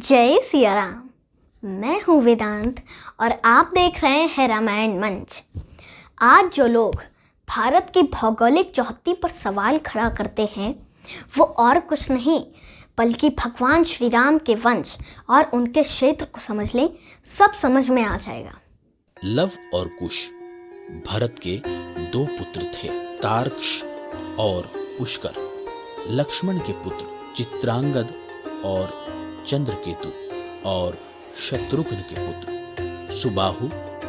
जय सिया राम। मैं हूँ वेदांत और आप देख रहे हैं रामायण मंच। आज जो लोग भारत की भौगोलिक चौहद्दी पर सवाल खड़ा करते हैं वो और कुछ नहीं बल्कि भगवान श्री राम के वंश और उनके क्षेत्र को समझ लें, सब समझ में आ जाएगा। लव और कुश भरत के दो पुत्र थे, तार्क्ष और पुष्कर। लक्ष्मण के पुत्र चित्रांगद और चंद्रकेतु और शत्रुघ्न के पुत्र सुबाहु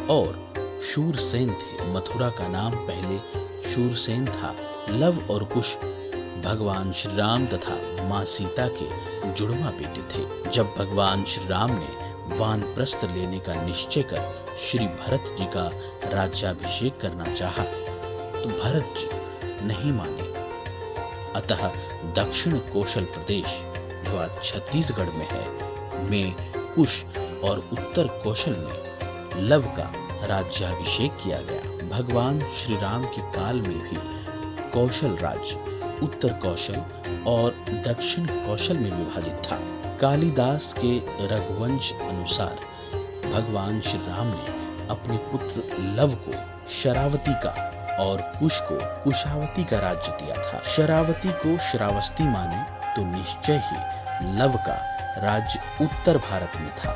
और शूरसेन थे। मथुरा का नाम पहले शूरसेन था। लव और कुश भगवान श्री राम तथा माँ सीता के जुड़वा बेटे थे। जब भगवान श्री राम ने वानप्रस्थ लेने का निश्चय कर श्री भरत जी का राज्याभिषेक करना चाहा तो भरत जी नहीं माने। अतः दक्षिण कौशल प्रदेश जो आज छत्तीसगढ़ में है में कुश और उत्तर कौशल में लव का राज्याभिषेक किया गया। भगवान श्री राम के काल में भी कौशल राज्य उत्तर कौशल और दक्षिण कौशल में विभाजित था। कालिदास के रघुवंश अनुसार भगवान श्री राम ने अपने पुत्र लव को शरावती का और कुश को कुशावती का राज्य दिया था। शरावती को श्रावस्ती माने तो निश्चय ही लव का राज्य उत्तर भारत में था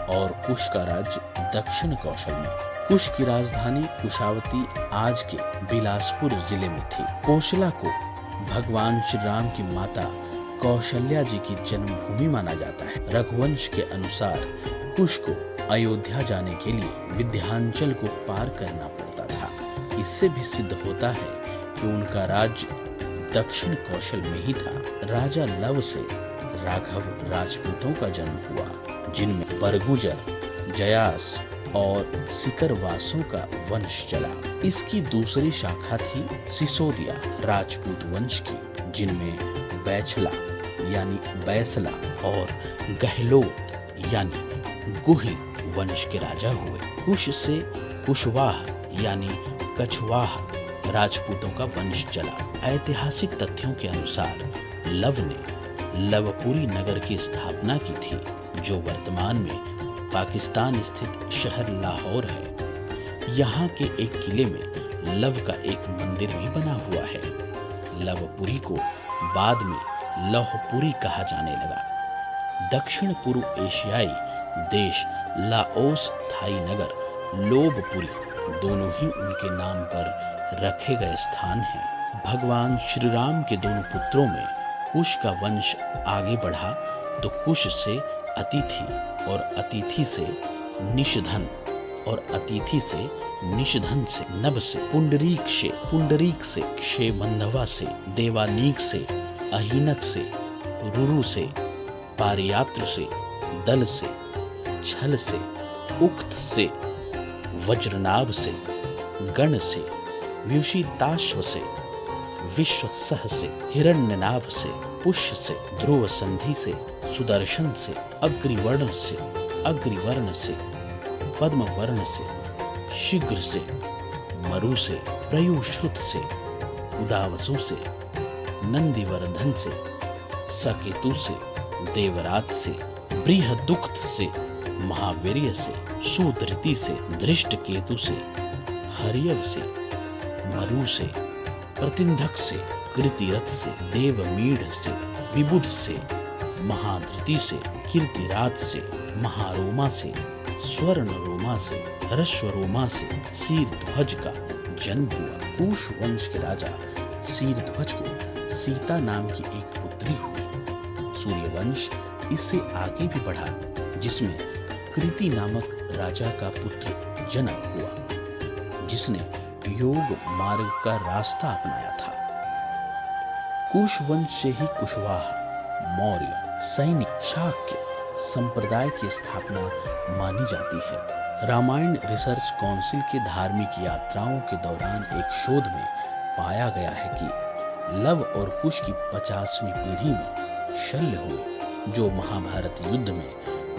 और कुश का राज्य दक्षिण कौशल में। कुश की राजधानी कुशावती आज के बिलासपुर जिले में थी। कौशला को भगवान श्री राम की माता कौशल्या जी की जन्मभूमि माना जाता है। रघुवंश के अनुसार कुश को अयोध्या जाने के लिए विंध्याचल को पार करना पड़ता था। इससे भी सिद्ध होता है कि उनका राज्य दक्षिण कौशल में ही था। राजा लव से राघव राजपूतों का जन्म हुआ, जिनमें बरगुजर, जयास और सिकरवासों का वंश चला। इसकी दूसरी शाखा थी सिसोदिया राजपूत वंश की, जिनमें बैछला यानी बैसला और गहलोत यानी गुही वंश के राजा हुए। कुश से कुशवाह यानी कछवाह राजपूतों का वंश चला। ऐतिहासिक तथ्यों के अनुसार लव ने लवपुरी नगर की स्थापना की थी, जो वर्तमान में पाकिस्तान स्थित शहर लाहौर है। यहाँ के एक किले में लव का एक मंदिर भी बना हुआ है। लवपुरी को बाद में लौहपुरी कहा जाने लगा। दक्षिण पूर्व एशियाई देश लाओस थाई नगर लोबपुरी दोनों ही उनके नाम पर रखे गए स्थान हैं। भगवान श्री राम के दोनों पुत्रों में कुश का वंश आगे बढ़ा तो कुश से अतिथि और अतिथि से निषधन और अतिथि से निषधन से नभ से पुंडरीक से क्षेमंधवा से देवानीक से अहिनक से रुरु से पारियात्र से दल से छल से उक्त से वज्रनाभ से गण से व्युषिताश्व से विश्वसह से हिरण्यनाभ से पुष्य से ध्रुव संधि से सुदर्शन से अग्रिवर्ण से पद्मवर्ण से शीघ्र से मरु से प्रयुश्रुत से उदावसु से नंदिवर्धन से सकेतु से देवरात से बृहदुक्त से महावीर्य से सुधृति से धृष्टकेतु से हरियव से मरु से प्रतिंधक से कृतिरथ से देवमीढ़ से विबुध से महाधृति से कीर्तिरात से महारोमा से स्वर्णरोमा से ह्रस्वरोमा से शीरध्वज का जन्म हुआ। कुश वंश के राजा शीरध्वज को सीता नाम की एक पुत्री हुई। सूर्यवंश इससे आगे भी बढ़ा, जिसमें कृति नामक राजा का पुत्र जनक हुआ, जिसने योग मार्ग का रास्ता अपनाया था। कुश वंश से ही कुशवाह, मौर्य, सैनिक, शाक्य संप्रदाय की स्थापना मानी जाती है। रामायण रिसर्च काउंसिल के धार्मिक यात्राओं के दौरान एक शोध में पाया गया है कि लव और कुश की 50वीं पीढ़ी में शल्य हुए, जो महाभारत युद्ध में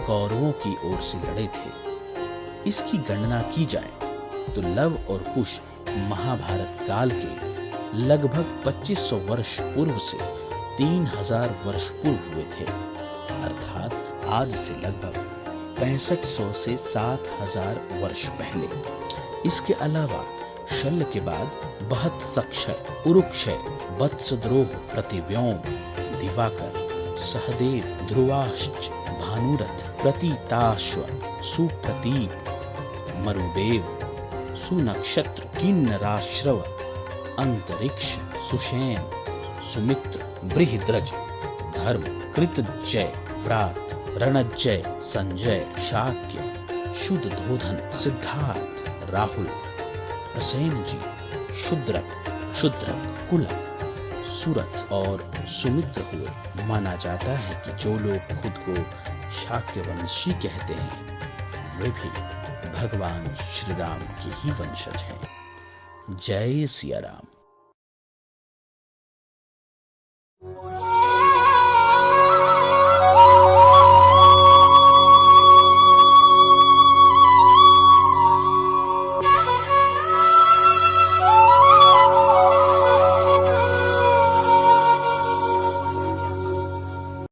कौरवों की ओर से लड़े थे। इसकी गणना की जाए तो लव और कुश महाभारत काल के लगभग 2500 वर्ष पूर्व से 3000 वर्ष पूर्व हुए थे, अर्थात आज से लगभग 6500 से 7000 वर्ष पहले। इसके अलावा शल्य के बाद बहत्सक्षय, उरुक्षय, वत्सद्रोह, प्रतिव्योम, दिवाकर, सहदेव, ध्रुवाश्च, भानुरथ, प्रतीताश्व, सुप्रतीप, मरुदेव, सुनक्षत्र, किन्नराश्रव, अंतरिक्ष, सुषेण, सुमित्र, बृहद्रज, धर्म, कृतजय, व्रात, रणजय, संजय, शाक्य, शुद्धोधन, सिद्धार्थ, राहुल, प्रसेन जी, शूद्रक, कुलक, सुरथ और सुमित्र हुए। माना जाता है कि जो लोग खुद को शाक्यवंशी कहते हैं वे भी भगवान श्री राम के ही वंशज हैं। जय सिया राम।